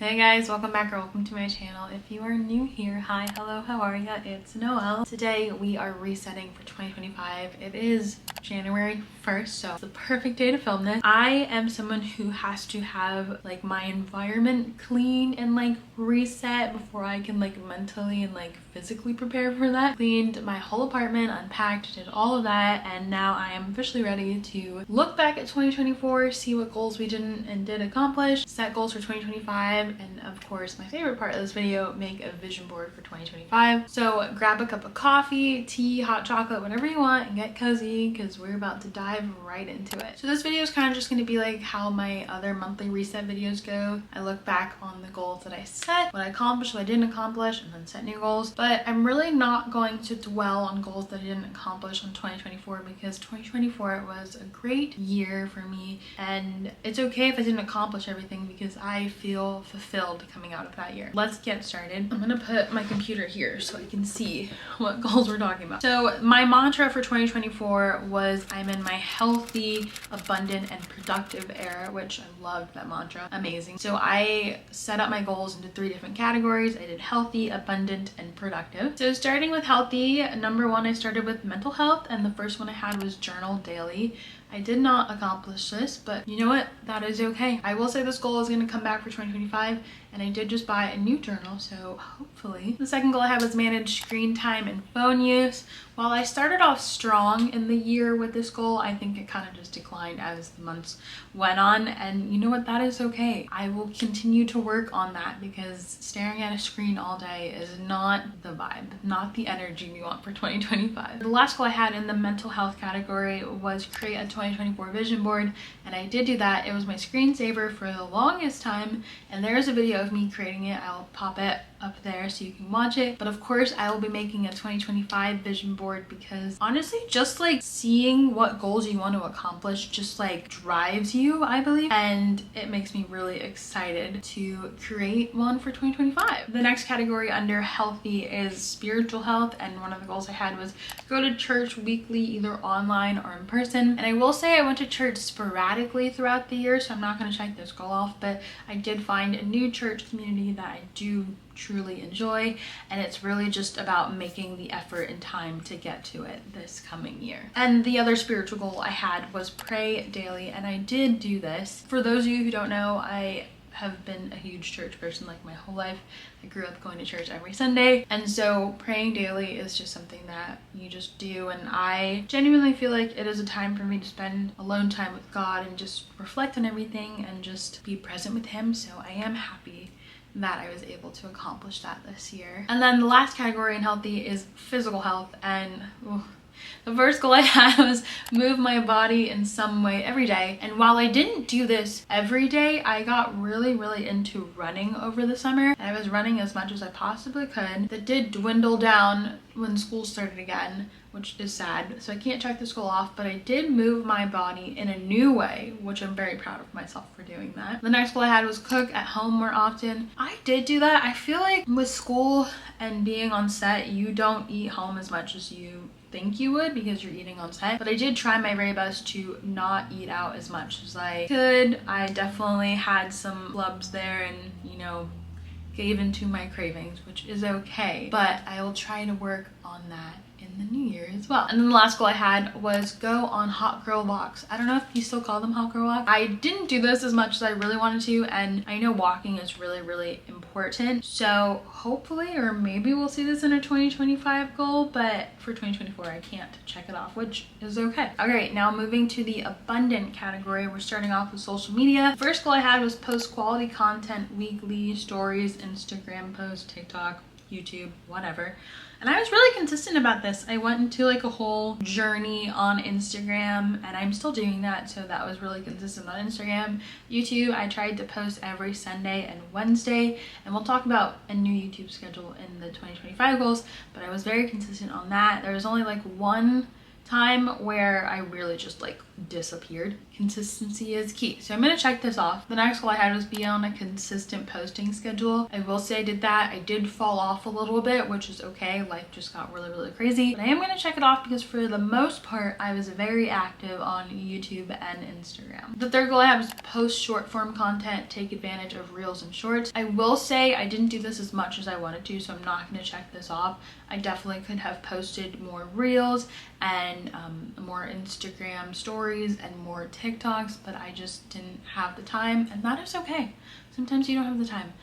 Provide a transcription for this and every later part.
Hey guys, welcome back or welcome to my channel. If you are new here, hi, hello, how are ya? It's Noelle. Today we are resetting for 2025. It is January 1st, so it's the perfect day to film this. I am someone who has to have like my environment clean and like reset before I can like mentally and like physically prepare for that. Cleaned my whole apartment, unpacked, did all of that, and now I am officially ready to look back at 2024, see what goals we didn't and did accomplish, set goals for 2025, and of course my favorite part of this video, make a vision board for 2025. So grab a cup of coffee, tea, hot chocolate, whatever you want, and get cozy because we're about to dive right into it. So this video is kind of just going to be like how my other monthly reset videos go. I look back on the goals that I set, what I accomplished, what I didn't accomplish, and then set new goals. But I'm really not going to dwell on goals that I didn't accomplish in 2024 because 2024 was a great year for me, and it's okay if I didn't accomplish everything because I feel fulfilled coming out of that year. Let's get started. I'm gonna put my computer here so I can see what goals we're talking about. So my mantra for 2024 was I'm in my healthy, abundant, and productive era, which I loved that mantra. Amazing. So I set up my goals into 3 different categories. I did healthy, abundant, and productive. So starting with healthy, number 1, I started with mental health, and the first one I had was journal daily. I did not accomplish this, but you know what? That is okay. I will say this goal is going to come back for 2025, and I did just buy a new journal, so hopefully. The second goal I had was manage screen time and phone use. While I started off strong in the year with this goal, I think it kind of just declined as the months went on, and you know what? That is okay. I will continue to work on that because staring at a screen all day is not the vibe, not the energy we want for 2025. The last goal I had in the mental health category was create a 2024 vision board, and I did do that. It was my screensaver for the longest time, and there's a video of me creating it. I'll pop it up there so you can watch it. But of course I will be making a 2025 vision board because honestly just like seeing what goals you want to accomplish just like drives you, I believe, and it makes me really excited to create one for 2025. The next category under healthy is spiritual health, and one of the goals I had was go to church weekly, either online or in person. And I will say I went to church sporadically throughout the year, so I'm not going to check this goal off, but I did find a new church community that I do truly enjoy, and it's really just about making the effort and time to get to it this coming year. And the other spiritual goal I had was pray daily, and I did do this. For those of you who don't know, I have been a huge church person like my whole life. I grew up going to church every Sunday, and so praying daily is just something that you just do, and I genuinely feel like it is a time for me to spend alone time with God and just reflect on everything and just be present with Him. So I am happy that I was able to accomplish that this year. And then the last category in healthy is physical health, and the first goal I had was move my body in some way every day. And while I didn't do this every day, I got really into running over the summer, and I was running as much as I possibly could. That did dwindle down when school started again, which is sad, so I can't check this goal off, but I did move my body in a new way, which I'm very proud of myself for doing that. The next goal I had was cook at home more often. I did do that. I feel like with school and being on set, you don't eat home as much as you think you would because you're eating on set, but I did try my very best to not eat out as much as I could. I definitely had some flubs there and, you know, gave into my cravings, which is okay, but I will try to work on that in the new year as well. And then the last goal I had was go on hot girl walks. I don't know if you still call them hot girl walks. I didn't do this as much as I really wanted to, and I know walking is really important, so hopefully, or maybe we'll see this in a 2025 goal, but for 2024 I can't check it off, which is okay. Okay, now moving to the abundant category, we're starting off with social media. The first goal I had was post quality content weekly, stories, Instagram posts, TikTok, YouTube, whatever. And I was really consistent about this. I went into like a whole journey on Instagram, and I'm still doing that, so that was really consistent on Instagram. YouTube, I tried to post every Sunday and Wednesday, and we'll talk about a new YouTube schedule in the 2025 goals, but I was very consistent on that. There was only like one time where I really just like disappeared. Consistency is key. So I'm gonna check this off. The next goal I had was be on a consistent posting schedule. I will say I did that. I did fall off a little bit, which is okay. Life just got really crazy. But I am gonna check it off because for the most part, I was very active on YouTube and Instagram. The third goal I had was post short form content, take advantage of reels and shorts. I will say I didn't do this as much as I wanted to, so I'm not gonna check this off. I definitely could have posted more reels and more Instagram stories and more TikToks, but I just didn't have the time, and that is okay. Sometimes you don't have the time.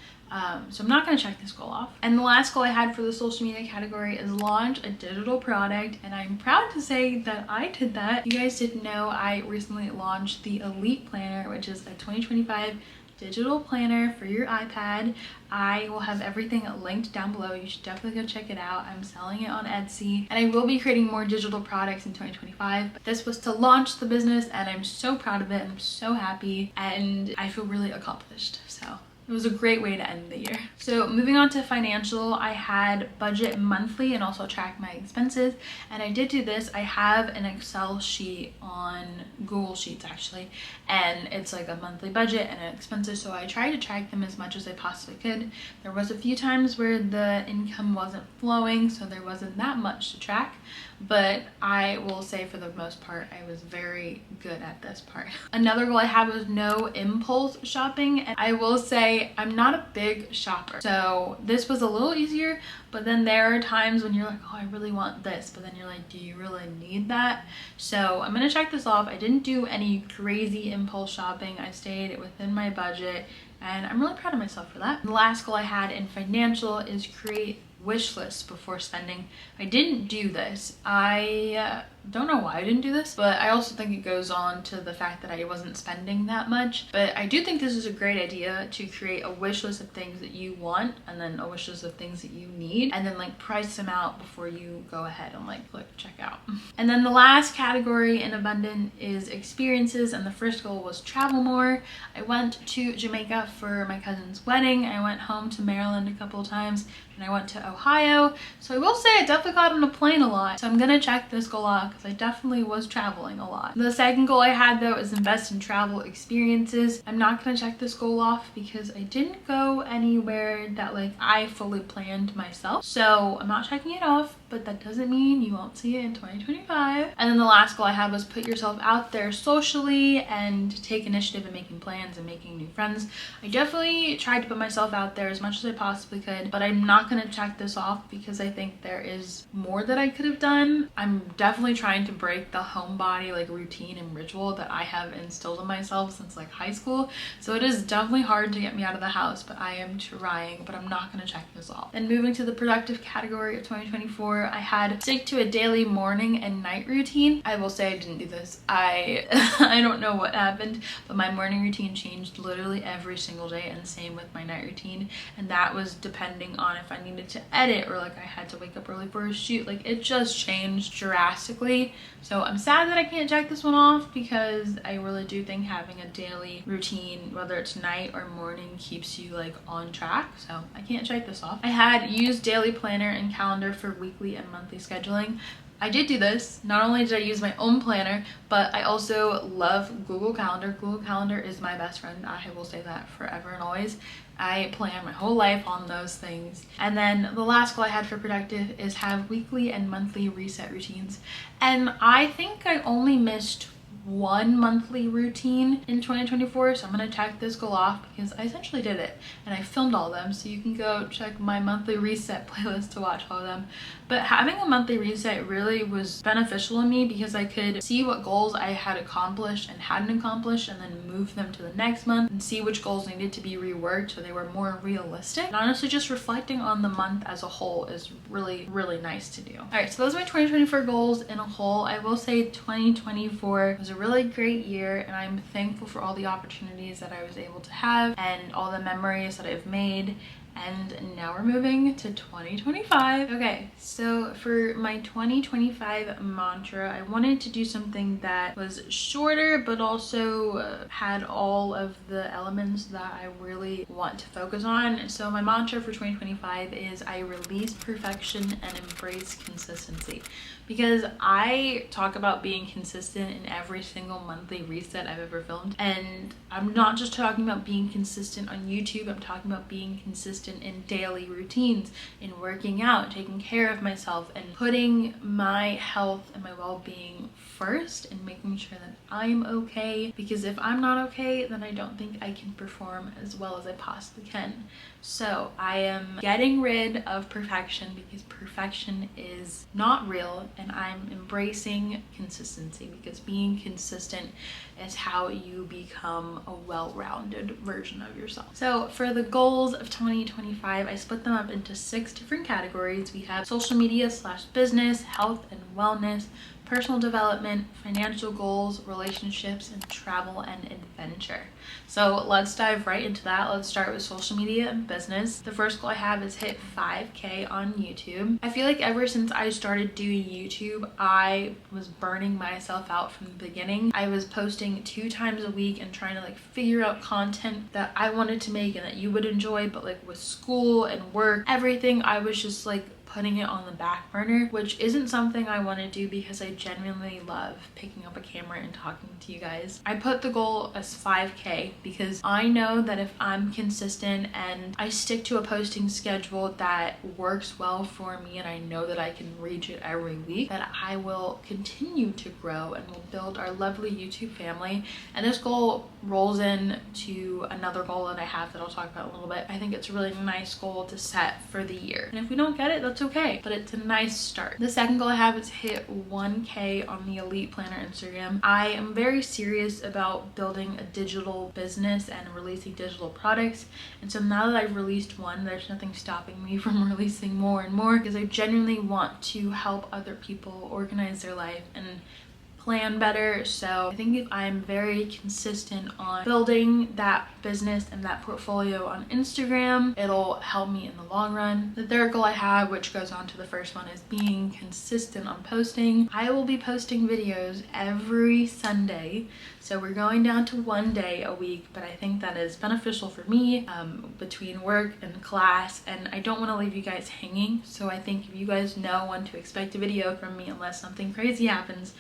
So I'm not going to check this goal off. And the last goal I had for the social media category is launch a digital product, and I'm proud to say that I did that. You guys didn't know I recently launched the Elite Planner, which is a 2025 digital planner for your iPad. I will have everything linked down below. You should definitely go check it out. I'm selling it on Etsy, and I will be creating more digital products in 2025. But this was to launch the business, and I'm so proud of it, and I'm so happy, and I feel really accomplished. So it was a great way to end the year. So moving on to financial, I had budget monthly and also track my expenses. And I did do this. I have an Excel sheet on Google Sheets actually, and it's like a monthly budget and expenses. So I tried to track them as much as I possibly could. There was a few times where the income wasn't flowing, so there wasn't that much to track. But I will say for the most part, I was very good at this part. Another goal I had was no impulse shopping. And I will say I'm not a big shopper. So this was a little easier, but then there are times when you're like, oh, I really want this. But then you're like, do you really need that? So I'm gonna check this off. I didn't do any crazy impulse shopping. I stayed within my budget, and I'm really proud of myself for that. The last goal I had in financial is create wish list before spending. I didn't do this. I don't know why I didn't do this, but I also think it goes on to the fact that I wasn't spending that much. But I do think this is a great idea to create a wish list of things that you want, and then a wish list of things that you need, and then like price them out before you go ahead and like click checkout. And then the last category in abundant is experiences, and the first goal was travel more. I went to Jamaica for my cousin's wedding. I went home to Maryland a couple of times, and I went to Ohio. So I will say I definitely got on a plane a lot. So I'm gonna check this goal off because I definitely was traveling a lot. The second goal I had though is invest in travel experiences. I'm not gonna check this goal off because I didn't go anywhere that like I fully planned myself. So I'm not checking it off, but that doesn't mean you won't see it in 2025. And then the last goal I had was put yourself out there socially and take initiative in making plans and making new friends. I definitely tried to put myself out there as much as I possibly could, but I'm not gonna check this off because I think there is more that I could have done. I'm definitely trying to break the homebody like routine and ritual that I have instilled in myself since like high school. So it is definitely hard to get me out of the house, but I am trying, but I'm not gonna check this off. And moving to the productive category of 2024, I had stick to a daily morning and night routine. I will say I didn't do this. I don't know what happened, but my morning routine changed literally every single day, and same with my night routine. And that was depending on if I needed to edit or like I had to wake up early for a shoot. Like it just changed drastically. So I'm sad that I can't check this one off because I really do think having a daily routine, whether it's night or morning, keeps you like on track. So I can't check this off. I had used daily planner and calendar for weekly and monthly scheduling. I did do this. Not only did I use my own planner, but I also love Google Calendar. Google Calendar is my best friend. I will say that forever and always. I plan my whole life on those things. And then the last goal I had for productive is have weekly and monthly reset routines. And I think I only missed one monthly routine in 2024, so I'm gonna check this goal off because I essentially did it and I filmed all of them, so you can go check my monthly reset playlist to watch all of them. But having a monthly reset really was beneficial to me because I could see what goals I had accomplished and hadn't accomplished, and then move them to the next month and see which goals needed to be reworked so they were more realistic. And honestly, just reflecting on the month as a whole is really nice to do. All right, so those are my 2024 goals in a whole. I will say 2024 was a really great year, and I'm thankful for all the opportunities that I was able to have and all the memories that I've made. And now we're moving to 2025. Okay, so for my 2025 mantra, I wanted to do something that was shorter but also had all of the elements that I really want to focus on. So my mantra for 2025 is I release perfection and embrace consistency. Because I talk about being consistent in every single monthly reset I've ever filmed. And I'm not just talking about being consistent on YouTube, I'm talking about being consistent in daily routines, in working out, taking care of myself, and putting my health and my well-being first and making sure that I'm okay. Because if I'm not okay, then I don't think I can perform as well as I possibly can. So I am getting rid of perfection because perfection is not real, and I'm embracing consistency because being consistent is how you become a well-rounded version of yourself. So for the goals of 2025, I split them up into 6 different categories. We have social media / business, health and wellness, personal development, financial goals, relationships, and travel and adventure. So let's dive right into that. Let's start with social media and business. The first goal I have is hit 5K on YouTube. I feel like ever since I started doing YouTube, I was burning myself out from the beginning. I was posting 2 times a week and trying to figure out content that I wanted to make and that you would enjoy, but with school and work, everything, I was just putting it on the back burner, which isn't something I want to do because I genuinely love picking up a camera and talking to you guys. I put the goal as 5K because I know that if I'm consistent and I stick to a posting schedule that works well for me and I know that I can reach it every week, that I will continue to grow and will build our lovely YouTube family. And this goal rolls in to another goal that I have that I'll talk about in a little bit. I think it's a really nice goal to set for the year. And if we don't get it, that's okay, but it's a nice start. The second goal I have is hit 1K on the Elite Planner Instagram. I am very serious about building a digital business and releasing digital products. And so now that I've released one, there's nothing stopping me from releasing more and more because I genuinely want to help other people organize their life and plan better. So I think if I'm very consistent on building that business and that portfolio on Instagram, it'll help me in the long run. The third goal I have, which goes on to the first one, is being consistent on posting. I will be posting videos every Sunday. So we're going down to 1 day a week, but I think that is beneficial for me between work and class, and I don't want to leave you guys hanging. So I think if you guys know when to expect a video from me unless something crazy happens,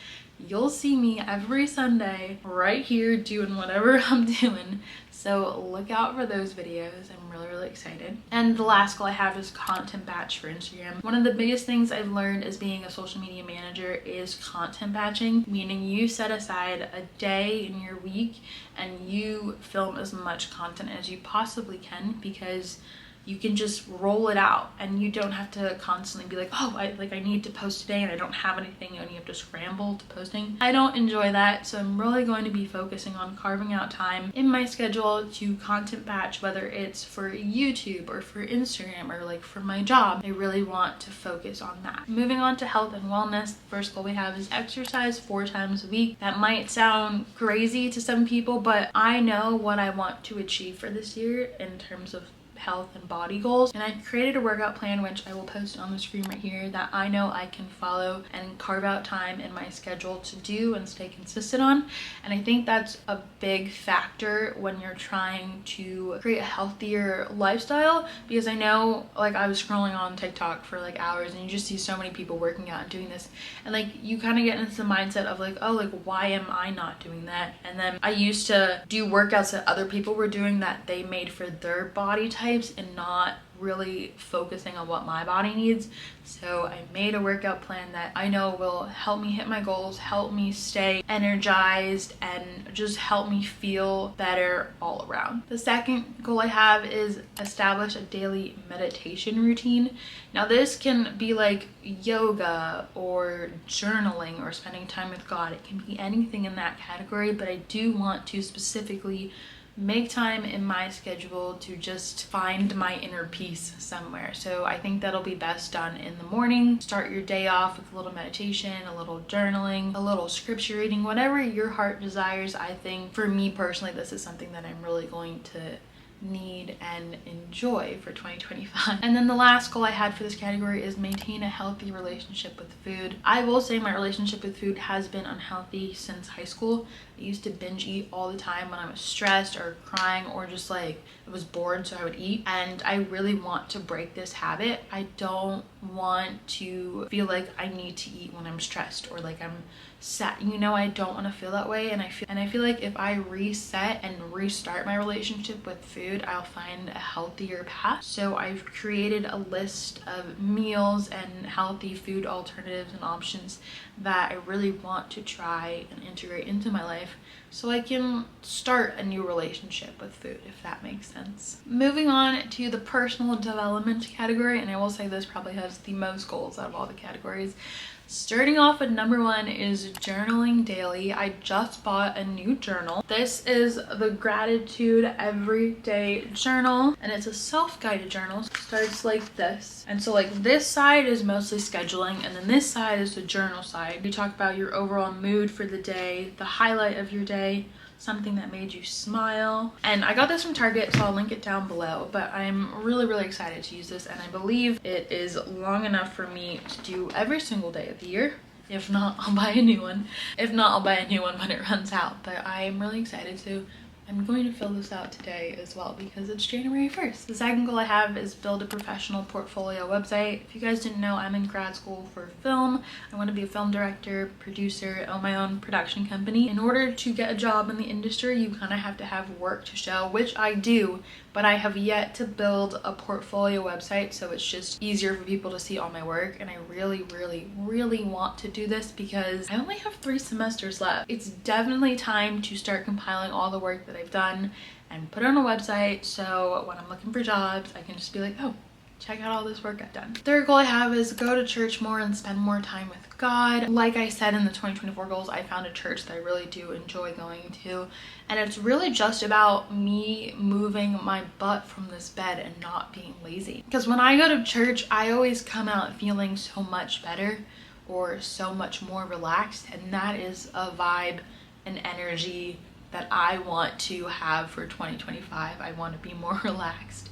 you'll see me every Sunday right here doing whatever I'm doing. So look out for those videos. I'm really excited. And the last goal I have is content batch for Instagram. One of the biggest things I've learned as being a social media manager is content batching, meaning you set aside a day in your week and you film as much content as you possibly can, because you can just roll it out and you don't have to constantly be I need to post today and I don't have anything and you have to scramble to posting. I don't enjoy that, so I'm really going to be focusing on carving out time in my schedule to content batch, whether it's for YouTube or for Instagram or for my job. I really want to focus on that. Moving on to health and wellness, the first goal we have is exercise 4 times a week. That might sound crazy to some people, but I know what I want to achieve for this year in terms of health and body goals, and I've created a workout plan which I will post on the screen right here that I know I can follow and carve out time in my schedule to do and stay consistent on. And I think that's a big factor when you're trying to create a healthier lifestyle, because I know I was scrolling on TikTok for hours and you just see so many people working out and doing this, and you kind of get into the mindset of why am I not doing that? And then I used to do workouts that other people were doing that they made for their body type and not really focusing on what my body needs. So I made a workout plan that I know will help me hit my goals, help me stay energized, and just help me feel better all around. The second goal I have is establish a daily meditation routine. Now this can be yoga or journaling or spending time with God. It can be anything in that category, but I do want to specifically make time in my schedule to just find my inner peace somewhere. So I think that'll be best done in the morning. Start your day off with a little meditation, a little journaling, a little scripture reading, whatever your heart desires. I think for me personally, this is something that I'm really going to need, and enjoy for 2025. And then the last goal I had for this category is maintain a healthy relationship with food. I will say my relationship with food has been unhealthy since high school. I used to binge eat all the time when I was stressed or crying or just like I was bored, so I would eat. And I really want to break this habit. I don't want to feel like I need to eat when I'm stressed or like I'm sad. You know, I don't want to feel that way, and I feel like if I reset and restart my relationship with food, I'll find a healthier path. So I've created a list of meals and healthy food alternatives and options that I really want to try and integrate into my life so I can start a new relationship with food, if that makes sense. Moving on to the personal development category, and I will say this probably has the most goals out of all the categories. Starting off at number 1 is journaling daily. I just bought a new journal. This is the Gratitude Everyday Journal, and it's a self-guided journal. It starts like this. And so like this side is mostly scheduling, and then this side is the journal side. You talk about your overall mood for the day, the highlight of your day, something that made you smile. And I got this from Target, so I'll link it down below, but I'm really excited to use this, and I believe it is long enough for me to do every single day of the year. If not, I'll buy a new one. If not, I'll buy a new one when it runs out, but I'm really excited to. I'm going to fill this out today as well because it's January 1st. The second goal I have is build a professional portfolio website. If you guys didn't know, I'm in grad school for film. I want to be a film director, producer, own my own production company. In order to get a job in the industry, you kind of have to have work to show, which I do, but I have yet to build a portfolio website, so it's just easier for people to see all my work. And I really want to do this because I only have 3 semesters left. It's definitely time to start compiling all the work that I've done and put it on a website, so when I'm looking for jobs, I can just be like, oh, check out all this work I've done. Third goal I have is go to church more and spend more time with God. Like I said in the 2024 goals, I found a church that I really do enjoy going to, and it's really just about me moving my butt from this bed and not being lazy. Because when I go to church, I always come out feeling so much better or so much more relaxed, and that is a vibe and energy that I want to have for 2025. I want to be more relaxed.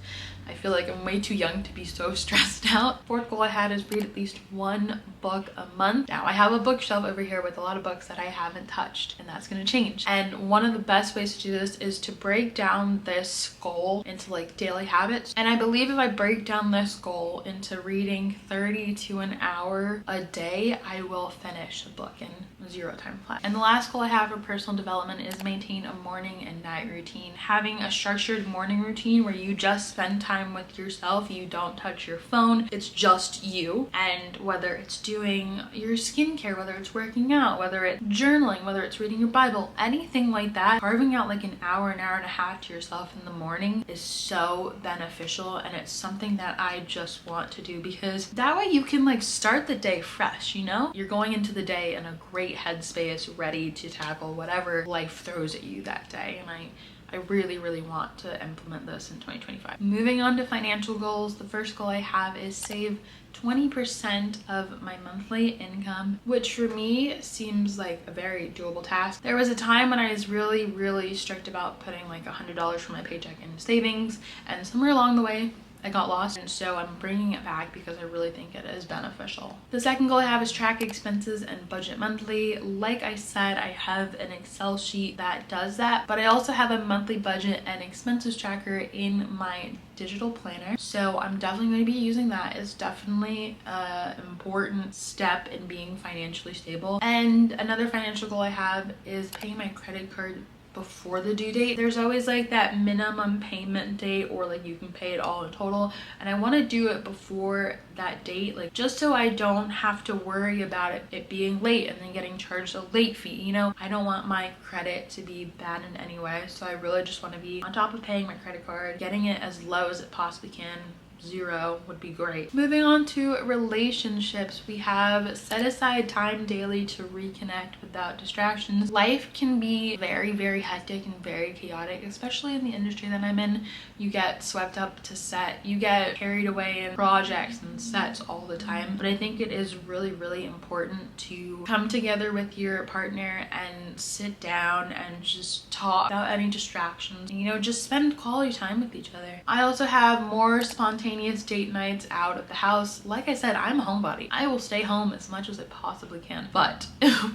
I feel like I'm way too young to be so stressed out. Fourth goal I had is read at least 1 book a month. Now I have a bookshelf over here with a lot of books that I haven't touched, and that's going to change. And one of the best ways to do this is to break down this goal into like daily habits. And I believe if I break down this goal into reading 30 to an hour a day, I will finish a book in 0 time flat. And the last goal I have for personal development is maintain a morning and night routine. Having a structured morning routine where you just spend time with yourself, you don't touch your phone, it's just you. And whether it's doing your skincare, whether it's working out, whether it's journaling, whether it's reading your Bible, anything like that, carving out like an hour and a half to yourself in the morning is so beneficial, and it's something that I just want to do because that way you can like start the day fresh, you know? You're going into the day in a great headspace, ready to tackle whatever life throws at you that day, and I really want to implement this in 2025. Moving on to financial goals, the first goal I have is save 20% of my monthly income, which for me seems like a very doable task. There was a time when I was really strict about putting like $100 from my paycheck in savings, and somewhere along the way I got lost, and so I'm bringing it back because I really think it is beneficial. The second goal I have is track expenses and budget monthly. Like I said, I have an Excel sheet that does that, but I also have a monthly budget and expenses tracker in my digital planner, so I'm definitely going to be using that. It's definitely an important step in being financially stable. And another financial goal I have is paying my credit card before the due date. There's always like that minimum payment date, or like you can pay it all in total, and I want to do it before that date, like just so I don't have to worry about it being late and then getting charged a late fee. You know, I don't want my credit to be bad in any way, so I really just want to be on top of paying my credit card, getting it as low as it possibly can, 0 would be great. Moving on to relationships, we have set aside time daily to reconnect without distractions. Life can be very, very hectic and very chaotic, especially in the industry that I'm in. You get swept up to set, you get carried away in projects and sets all the time. But I think it is really, really important to come together with your partner and sit down and just talk without any distractions. You know, just spend quality time with each other. I also have more spontaneous date nights out of the house. Like I said, I'm a homebody. I will stay home as much as I possibly can. But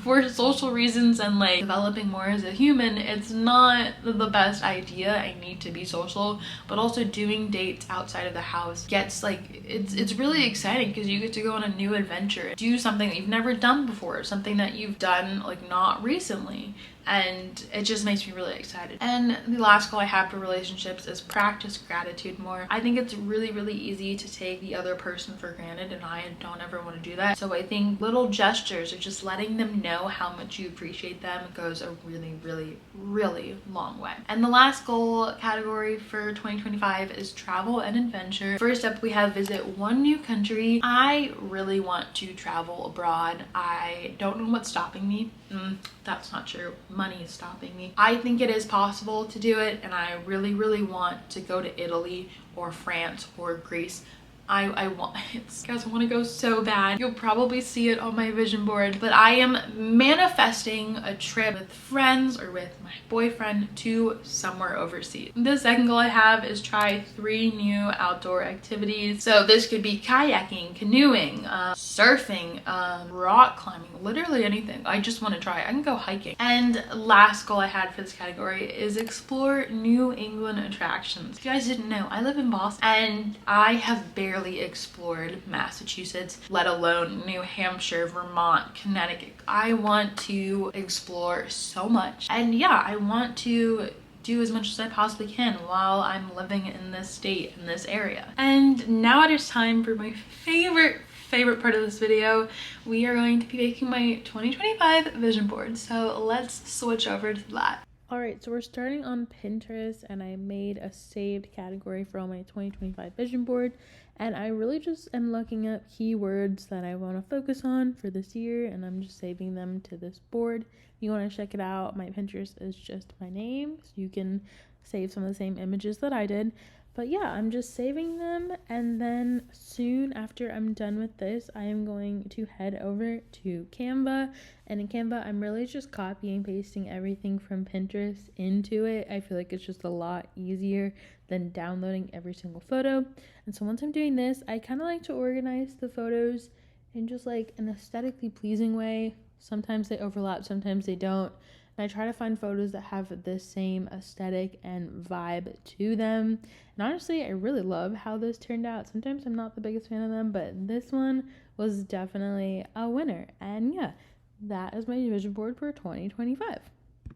for social reasons and like developing more as a human, it's not the best idea. I need to be social, but also doing dates outside of the house gets like, it's really exciting because you get to go on a new adventure, do something that you've never done before, something that you've done like not recently. And it just makes me really excited. And the last goal I have for relationships is practice gratitude more. I think it's really, really easy to take the other person for granted, and I don't ever want to do that. So I think little gestures or just letting them know how much you appreciate them goes a really, really, really long way. And the last goal category for 2025 is travel and adventure. First up, we have visit one new country. I really want to travel abroad. I don't know what's stopping me. That's not true. Money is stopping me. I think it is possible to do it, and I really, really want to go to Italy or France or Greece. I want it. Guys, I want to go so bad. You'll probably see it on my vision board, but I am manifesting a trip with friends or with my boyfriend to somewhere overseas. The second goal I have is try 3 new outdoor activities. So this could be kayaking, canoeing, surfing, rock climbing, literally anything. I just want to try. I can go hiking. And last goal I had for this category is explore New England attractions. If you guys didn't know, I live in Boston and I have barely explored Massachusetts, let alone New Hampshire, Vermont, Connecticut. I want to explore so much, and yeah, I want to do as much as I possibly can while I'm living in this state, in this area. And now it is time for my favorite part of this video. We are going to be making my 2025 vision board, so let's switch over to that. Alright, so we're starting on Pinterest, and I made a saved category for all my 2025 vision board, and I really just am looking up keywords that I want to focus on for this year, and I'm just saving them to this board. If you want to check it out, my Pinterest is just my name, so you can save some of the same images that I did. But yeah, I'm just saving them, and then soon after I'm done with this, I am going to head over to Canva. And in Canva, I'm really just copying and pasting everything from Pinterest into it. I feel like it's just a lot easier than downloading every single photo. And so once I'm doing this, I kind of like to organize the photos in just like an aesthetically pleasing way. Sometimes they overlap, sometimes they don't. And I try to find photos that have the same aesthetic and vibe to them. And honestly, I really love how this turned out. Sometimes I'm not the biggest fan of them, but this one was definitely a winner. And yeah, that is my vision board for 2025.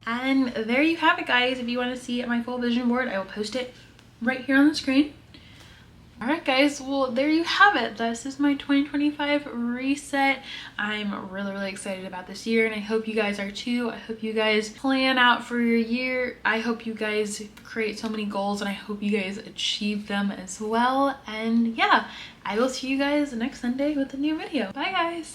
And there you have it, guys. If you want to see my full vision board, I will post it right here on the screen. Alright guys, well there you have it. This is my 2025 reset. I'm really, really excited about this year, and I hope you guys are too. I hope you guys plan out for your year. I hope you guys create so many goals, and I hope you guys achieve them as well. And yeah, I will see you guys next Sunday with a new video. Bye guys!